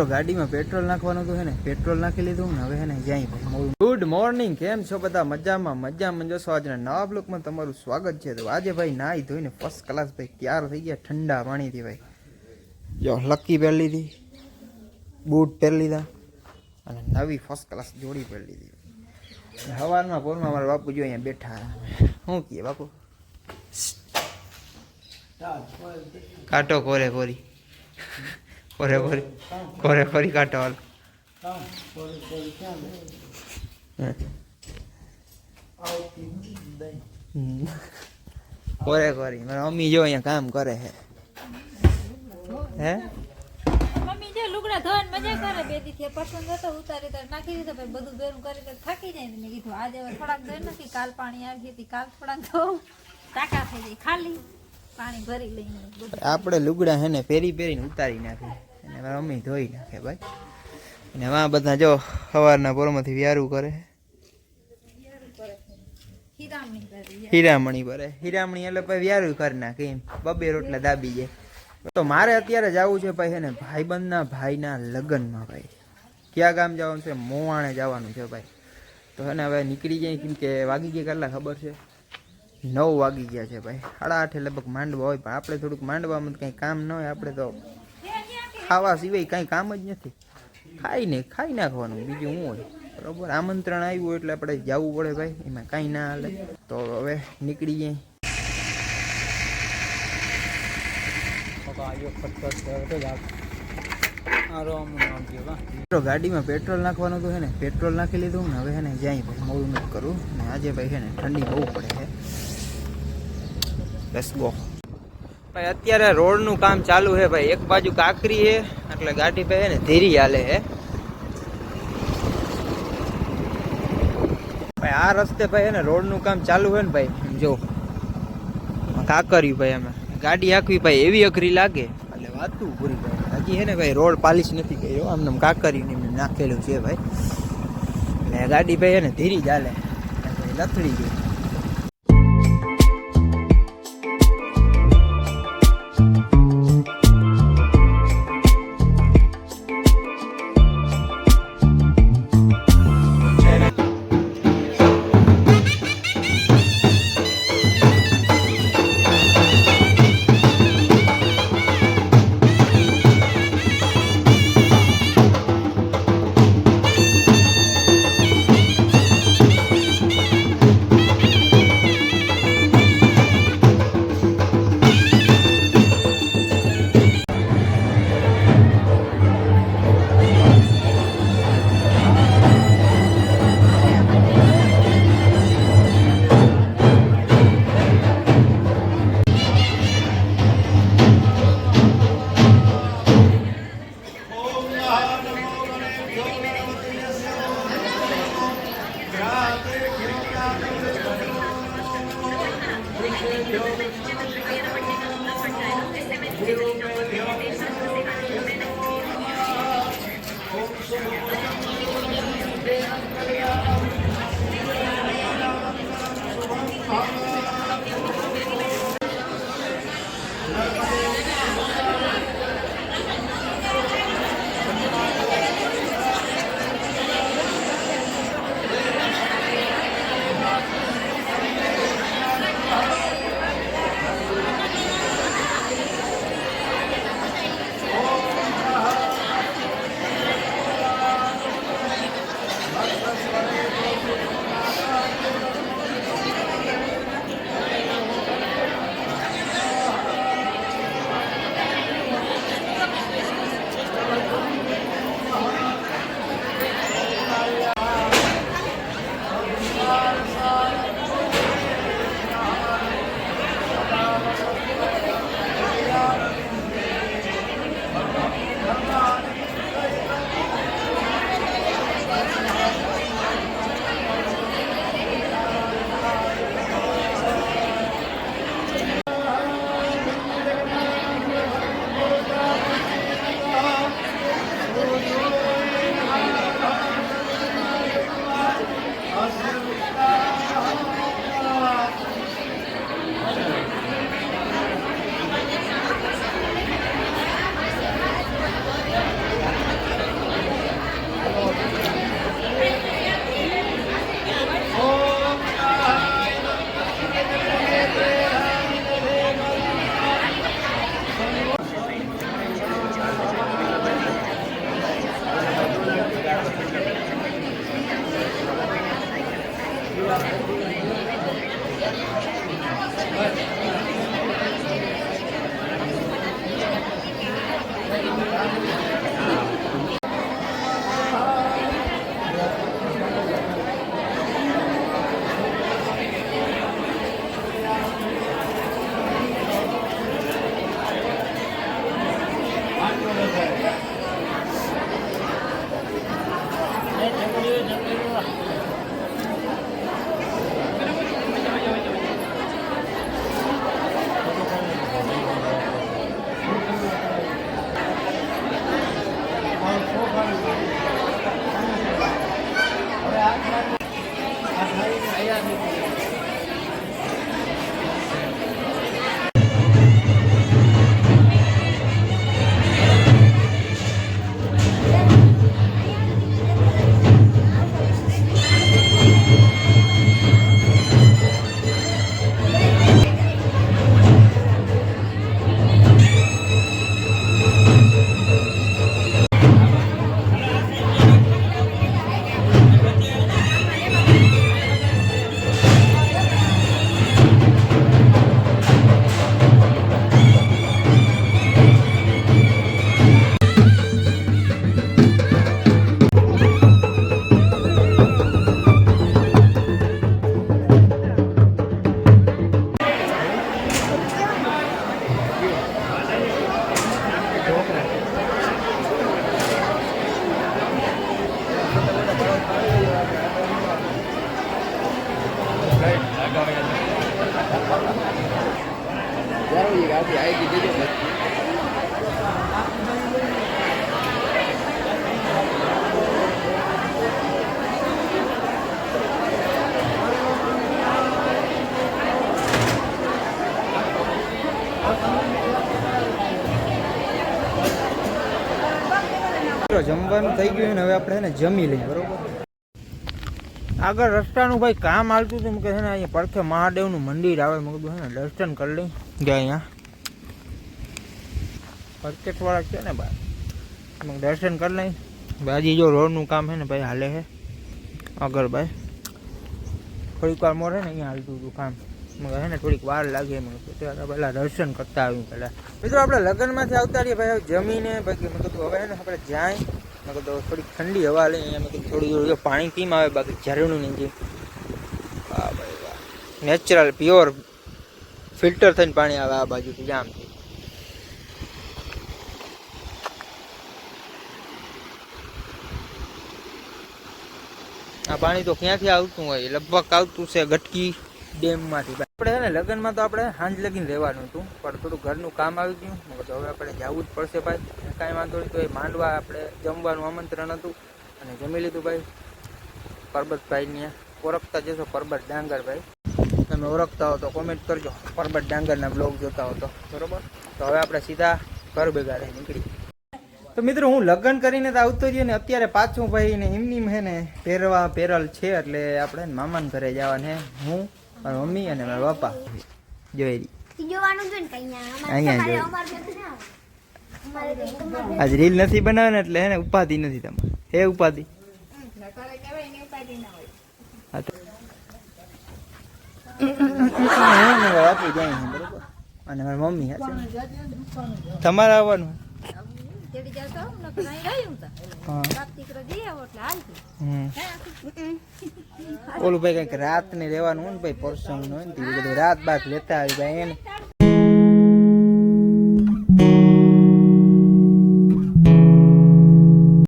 ગાડીમાં પેટ્રોલ નાખવાનું તો હે ને પેટ્રોલ નાખી લીધું ને હવે હે ને જાય ભાઈ. ગુડ મોર્નિંગ, કેમ છો બધા? મજામાં જોશો. આજના નવા બ્લોગમાં તમારું સ્વાગત છે. તો આજે ભાઈ નાહી ધોઈને ફર્સ્ટ ક્લાસ ભાઈ તૈયાર થઈ ગયા ઠંડા પાણીથી ભાઈ. જો લક્કી પહેરી લીધી, બૂટ પહેરી લીધા અને નવી ફર્સ્ટ ક્લાસ જોડી પહેરી લીધી. સવારમાં પોરમાં મારા બાપુ જો અહીંયા બેઠા. શું કહીએ બાપુ? કાંટો કોરે કોરી કાંટો હાલ કોરી મારા મમ્મી જો અહીંયા કામ કરે છે. હે મમ્મી જે લુગડા ધોઈને મજા કરે, બે દી પસંદ હતો ઉતારી નાખી દીધો ભાઈ, બધું ભેરું કરી થાકી જાય. મેં કીધું આજે હવે થોડાક ધોઈ નાખી, કાલ પાણી આવી હતી, કાલ થોડાક ધોવું, ટાંકા થઈ જાય ખાલી, પાણી ભરી લઈને આપણે લુગડા હે ને પહેરીને ઉતારી નાખી અને મારા મમ્મી ધોઈ નાખે ભાઈ. અને વા બધા જો સવારના પોરમાંથી વ્યારું કરે, હીરામણી ભરે. હીરામણી એટલે ભાઈ વ્યારું કરી નાખે એમ, બબે રોટલા દાબી જાય. તો મારે અત્યારે જવું છે ભાઈ હે ને ભાઈબંધના ભાઈના લગ્નમાં ભાઈ. ક્યાં ગામ જવાનું છે? મોવાણે જવાનું છે ભાઈ. તો હે ને હવે નીકળી જાય, કેમ કે વાગી ગયા કેટલા ખબર છે? 9 વાગી ગયા છે ભાઈ. 8:30 લગભગ માંડવા હોય, પણ આપણે થોડુંક માંડવામાં કંઈ કામ ન હોય. આપણે તો ખાવા સિવાય કાંઈ કામ જ નથી. ખાઈ નાખવાનું, બીજું શું હોય? બરોબર, આમંત્રણ આવ્યું એટલે આપણે જવું પડે ભાઈ, એમાં કાંઈ ના હાલે. તો હવે નીકળી જાય. ગાડીમાં પેટ્રોલ નાખવાનું તો હે ને પેટ્રોલ નાખી લીધું ને હવે હે ને જાય ભાઈ, મોડું નથી કરવું. ને આજે ભાઈ હે ને ઠંડી બહુ પડે છે. લેટ્સ ગો ભાઈ. અત્યારે રોડનું કામ ચાલુ છે ભાઈ. એક બાજુ કાંકરી છે એટલે ગાડી ભાઈ હે ને ધીરી હાલે છે ભાઈ. આ રસ્તે ભાઈ હે ને રોડનું કામ ચાલુ છે ને ભાઈ. જો કાંકર્યું ભાઈ, અમે ગાડી હાંકવી ભાઈ એવી અઘરી લાગે એટલે વાતું પૂરી ભાઈ. હજી હે ને ભાઈ રોડ પાલિશ નથી કર્યો, આમને કાંકર્યું એમને નાખેલું છે ભાઈ. એટલે ગાડી ભાઈ હે ને ધીરી જ હાલે, લથડી ગઈ. જમવાનું થઈ ગયું ને હવે આપણે છે ને જમી લઈએ બરોબર. આગળ રસ્તાનું ભાઈ કામ હાલતું હતું કે છે ને અહીંયા પડખે મહાદેવનું મંદિર આવે મેં કીધું છે ને દર્શન કરી લઈ ગયા અહીંયા માર્કેટ વાળા છે ને ભાઈ દર્શન કરી લઈ ભાઈ. જો રોડનું કામ છે ને ભાઈ હાલે છે આગળ ભાઈ થોડીક વાર મોર છે ને અહીંયા હાલતું હતું કામ છે ને થોડીક વાર લાગે એમ ત્યારે પહેલાં દર્શન કરતા આવ્યું પહેલાં. મિત્રો આપણે લગ્નમાંથી આવતા રહીએ ભાઈ જમીને બાકી મેં કીધું હવે ને આપણે જાય મેં કીધું થોડીક ઠંડી હવા લઈએ અહીંયા મેં કીધું થોડું પાણી કેમ આવે બાકી ઝરણું નહીં વાહ ભાઈ વાહ નેચરલ પ્યોર ફિલ્ટર થઈને પાણી આવે આ બાજુથી જામથી. આ પાણી તો ક્યાંથી આવતું હોય લગભગ આવતું છે ગટકી ડેમમાંથી. આપણે છે ને લગ્નમાં તો આપણે સાંજ લગીને રહેવાનું હતું પણ થોડું ઘરનું કામ આવી ગયું તો હવે આપણે જવું જ પડશે ભાઈ. કાંઈ વાંધો નહીં તો એ માંડવા આપણે જમવાનું આમંત્રણ હતું અને જમી લીધું ભાઈ. પરબતભાઈને ઓળખતા જશો પરબત ડાંગરભાઈ, તમે ઓળખતા હો તો કોમેન્ટ કરજો પરબત ડાંગરના બ્લોગ જોતા હો તો બરોબર. તો હવે આપણે સીધા ઘર ભેગા રહી નીકળી. તો મિત્રો હું લગ્ન કરીને તો આવતો રહ્યો ને અત્યારે પાછું ભાઈ ને એમની હે ને પેરલ છે એટલે આપણે મામાને ઘરે જવાનું હે. હું મારી મમ્મી અને મારા પપ્પા જોઈ અહીંયા આજ રીલ નથી બનાવે ને એટલે હે ને ઉપાધિ નથી તમારે હે ઉપાધિ આપી જાય બરોબર. અને મારી મમ્મી તમારે આવવાનું ઓલું ભાઈ કઈક રાત ને રેવાનું હોય ને ભાઈ પરસંગ નું હોય ને બધું રાત બાત લેતા આવી ભાઈ એને